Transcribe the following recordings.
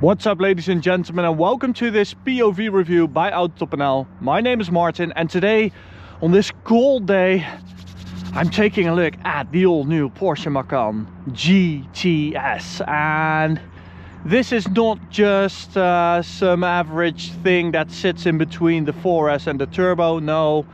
What's up, ladies and gentlemen, and welcome to this POV review by Autobahn. My name is Martin, and today on this cold day I'm taking a look at the all new Porsche Macan GTS. And this is not just some average thing that sits in between the 4S and the turbo. No,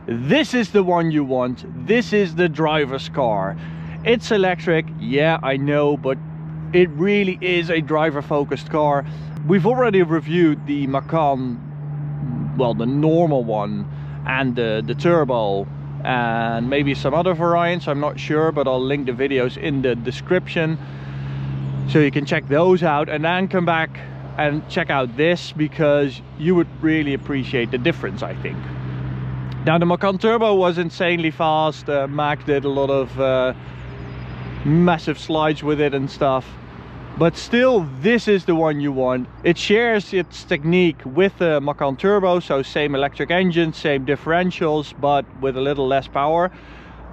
this is the one you want. This is the driver's car. It's electric, yeah, I know, but it really is a driver-focused car. We've already reviewed the Macan, well, the normal one, and the turbo, and maybe some other variants, I'm not sure, but I'll link the videos in the description so you can check those out, and then come back and check out this, because you would really appreciate the difference, I think. Now, the Macan turbo was insanely fast. Mac did a lot of massive slides with it and stuff, but still, this is the one you want. It shares its technique with the Macan turbo, so same electric engine, same differentials, but with a little less power.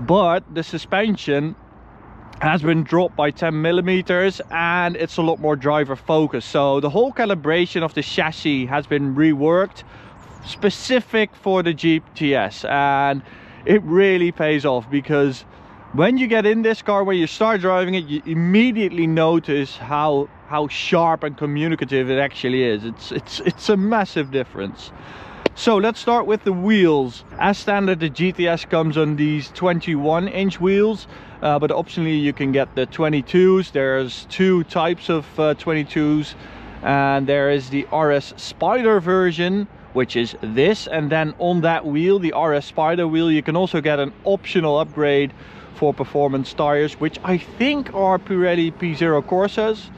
But the suspension has been dropped by 10 millimeters, and it's a lot more driver focused. So the whole calibration of the chassis has been reworked specific for the GTS, and it really pays off, because when you get in this car, when you start driving it, you immediately notice how sharp and communicative it actually is. It's a massive difference. So let's start with the wheels. As standard, the GTS comes on these 21-inch wheels, but optionally you can get the 22s. There's two types of 22s, and there is the RS Spider version, which is this, and then on that wheel, the RS Spider wheel, you can also get an optional upgrade for performance tires, which I think are Pirelli P0 Corsas,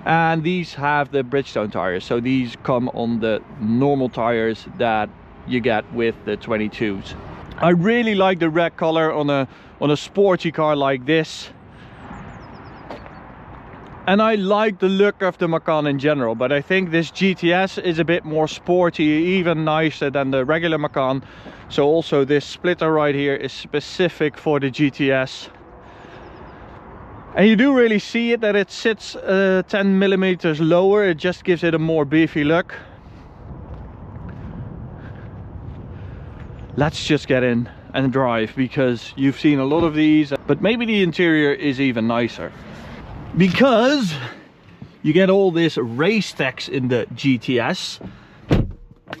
and these have the Bridgestone tires, so these come on the normal tires that you get with the 22s. I really like the red color on a sporty car like this, and I like the look of the Macan in general, but I think this GTS is a bit more sporty, even nicer than the regular Macan. So also this splitter right here is specific for the GTS. And you do really see it, that it sits 10 millimeters lower. It just gives it a more beefy look. Let's just get in and drive, because you've seen a lot of these, but maybe the interior is even nicer, because you get all this race text in the GTS.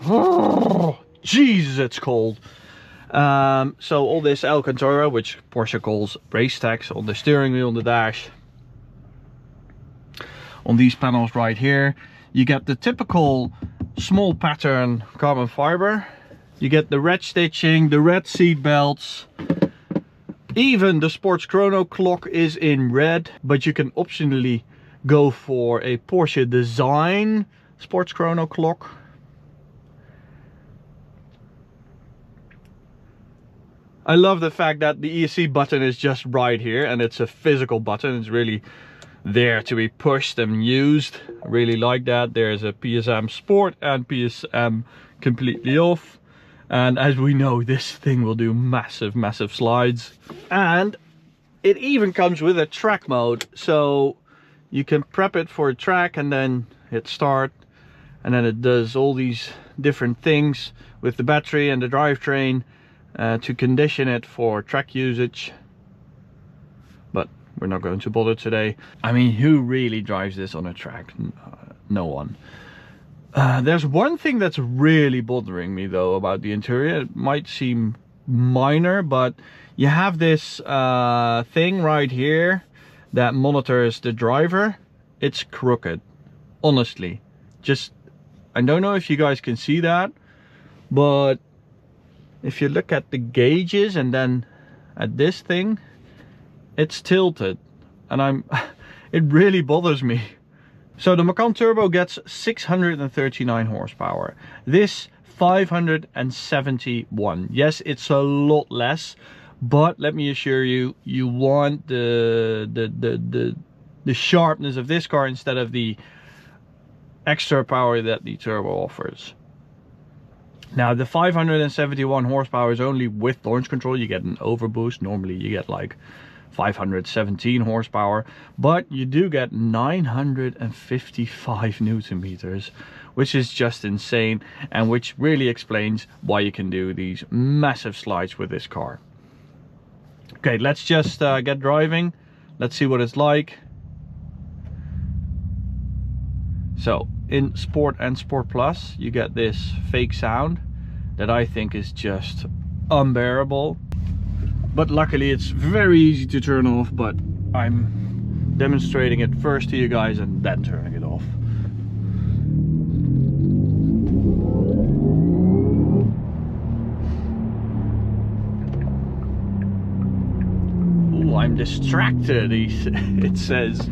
Oh, Jesus, it's cold. So all this Alcantara, which Porsche calls race text, on the steering wheel, on the dash, on these panels right here. You get the typical small pattern carbon fiber. You get the red stitching, the red seat belts. Even the sports chrono clock is in red, but you can optionally go for a Porsche design sports chrono clock. I love the fact that the ESC button is just right here, and it's a physical button. It's really there to be pushed and used. I really like that. There's a PSM Sport and PSM completely off. And as we know, this thing will do massive slides. And it even comes with a track mode, so you can prep it for a track and then hit start, and then it does all these different things with the battery and the drivetrain to condition it for track usage. But we're not going to bother today. I mean, who really drives this on a track? No one. There's one thing that's really bothering me though about the interior. It might seem minor, but you have this thing right here that monitors the driver. It's crooked, honestly. Just, I don't know if you guys can see that, but if you look at the gauges and then at this thing, it's tilted, and it really bothers me. So the Macan Turbo gets 639 horsepower. This 571. Yes, it's a lot less, but let me assure you, you want the sharpness of this car instead of the extra power that the turbo offers. Now the 571 horsepower is only with launch control. You get an overboost. Normally you get like 517 horsepower, but you do get 955 Newton meters, which is just insane, and which really explains why you can do these massive slides with this car. Okay, let's just get driving. Let's see what it's like. So in Sport and Sport Plus, you get this fake sound that I think is just unbearable. But luckily it's very easy to turn off, but I'm demonstrating it first to you guys and then turning it off. Ooh, I'm distracted, it says.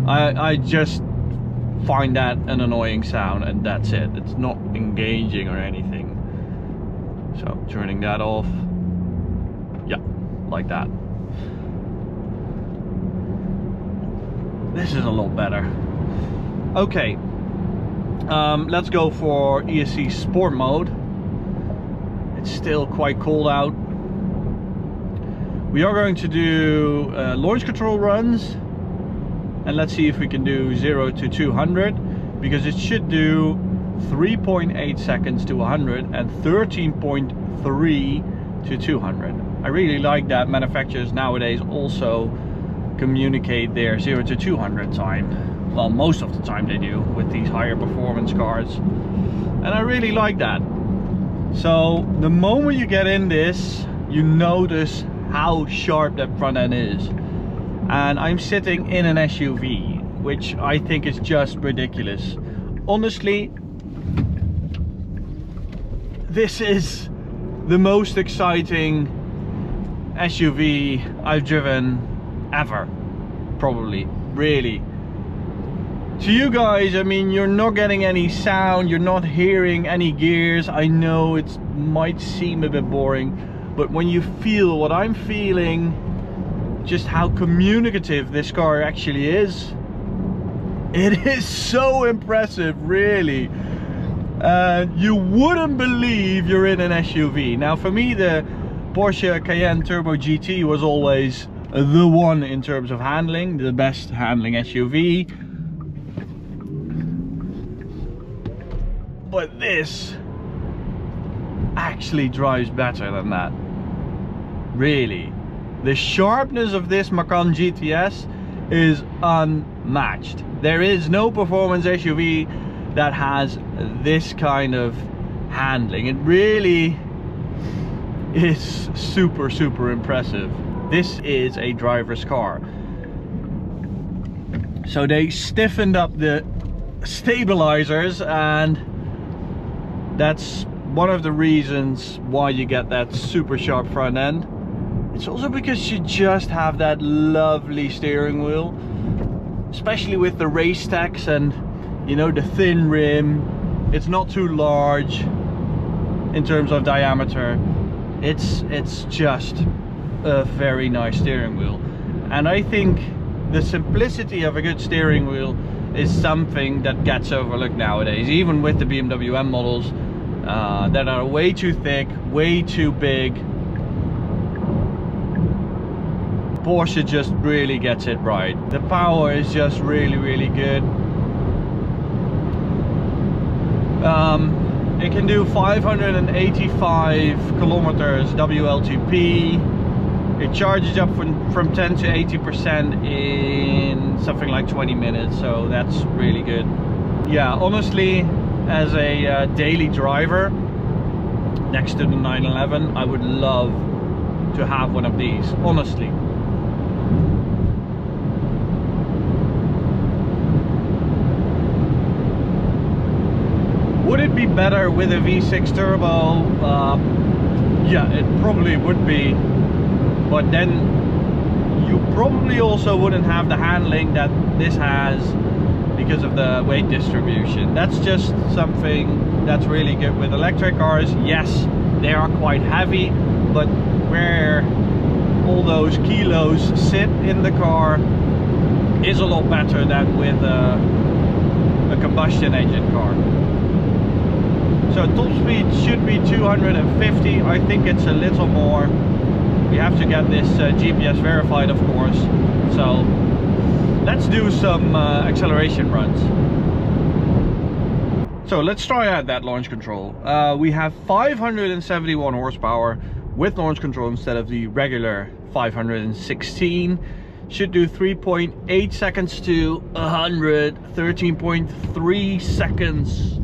I just find that an annoying sound, and that's it. It's not engaging or anything. So turning that off, yeah, like that. This is a lot better. Okay, let's go for ESC Sport mode. It's still quite cold out. We are going to do launch control runs. And let's see if we can do 0 to 200, because it should do 3.8 seconds to 100 and 13.3 to 200. I really like that manufacturers nowadays also communicate their 0 to 200 time. Well, most of the time they do with these higher performance cars. And I really like that. So the moment you get in this, you notice how sharp that front end is. And I'm sitting in an SUV, which I think is just ridiculous. Honestly, this is the most exciting SUV I've driven ever, probably, really. To you guys, I mean, you're not getting any sound, you're not hearing any gears. I know it might seem a bit boring, but when you feel what I'm feeling, just how communicative this car actually is, it is so impressive, really. You wouldn't believe you're in an SUV. Now for me, the Porsche Cayenne Turbo GT was always the one in terms of handling, the best handling SUV. But this actually drives better than that, really. The sharpness of this Macan GTS is unmatched. There is no performance SUV that has this kind of handling. It really is super, super impressive. This is a driver's car. So they stiffened up the stabilizers, and that's one of the reasons why you get that super sharp front end. It's also because you just have that lovely steering wheel, especially with the race tacks and, you know, the thin rim. It's not too large in terms of diameter. It's just a very nice steering wheel. And I think the simplicity of a good steering wheel is something that gets overlooked nowadays, even with the BMW M models that are way too thick, way too big. Porsche just really gets it right. The power is just really, really good. It can do 585 kilometers WLTP. It charges up from 10 to 80% in something like 20 minutes, so that's really good. Yeah, honestly, as a daily driver next to the 911, I would love to have one of these, honestly. Would it be better with a V6 turbo? Yeah, it probably would be, but then you probably also wouldn't have the handling that this has because of the weight distribution. That's just something that's really good with electric cars. Yes, they are quite heavy, but where all those kilos sit in the car is a lot better than with a combustion engine car. So top speed should be 250. I think it's a little more. We have to get this GPS verified, of course. So let's do some acceleration runs. So let's try out that launch control. We have 571 horsepower with launch control instead of the regular 516. Should do 3.8 seconds to 100, 13.3 seconds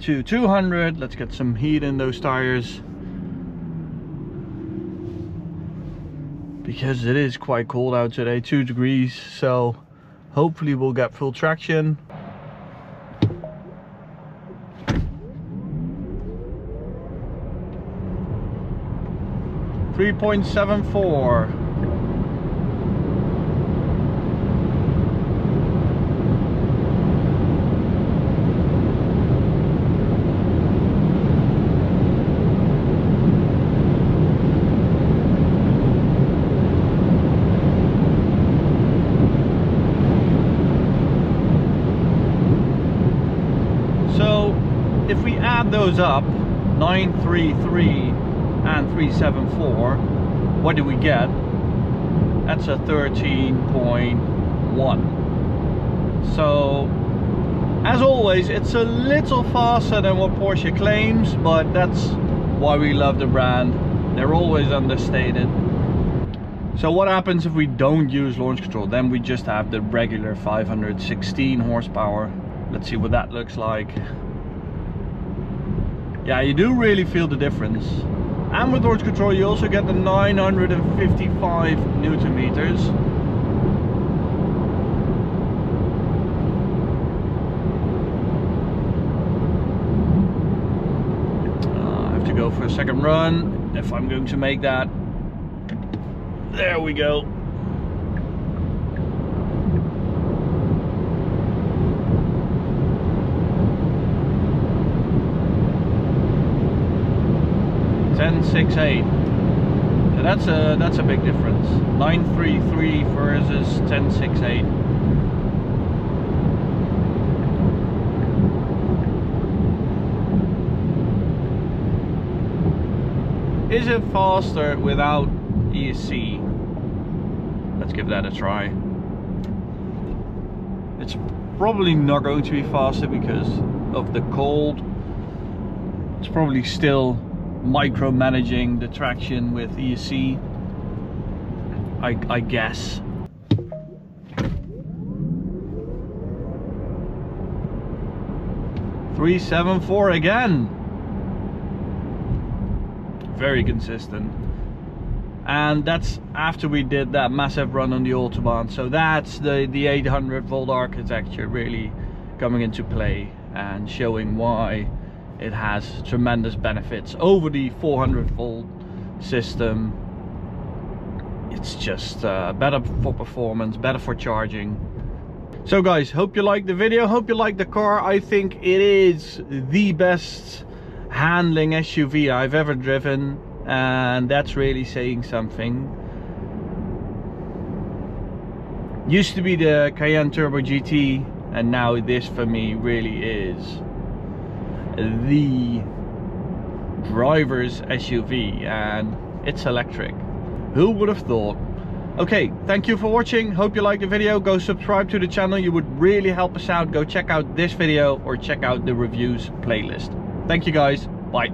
to 200. Let's get some heat in those tires, because it is quite cold out today, 2 degrees, so hopefully we'll get full traction. .74. So if we add those up, 933 and 374, what do we get? That's a 13.1. So as always, it's a little faster than what Porsche claims, but that's why we love the brand. They're always understated. So what happens if we don't use launch control? Then we just have the regular 516 horsepower. Let's see what that looks like. Yeah, you do really feel the difference. And with launch control you also get the 955 Newton meters. I have to go for a second run if I'm going to make that. There we go. .1068. So that's a big difference. 933 versus 1068. Is it faster without ESC? Let's give that a try. It's probably not going to be faster because of the cold. It's probably still micromanaging the traction with ESC, I guess. .374 again. Very consistent. And that's after we did that massive run on the Autobahn. So that's the 800 volt architecture really coming into play and showing why it has tremendous benefits over the 400 volt system. It's just better for performance, better for charging. So guys, hope you liked the video, hope you liked the car. I think it is the best handling SUV I've ever driven, and that's really saying something. Used to be the Cayenne Turbo GT, and now this for me really is the driver's SUV, and it's electric. Who would have thought? Okay, thank you for watching. Hope you liked the video. Go subscribe to the channel, you would really help us out. Go check out this video or check out the reviews playlist. Thank you guys, bye.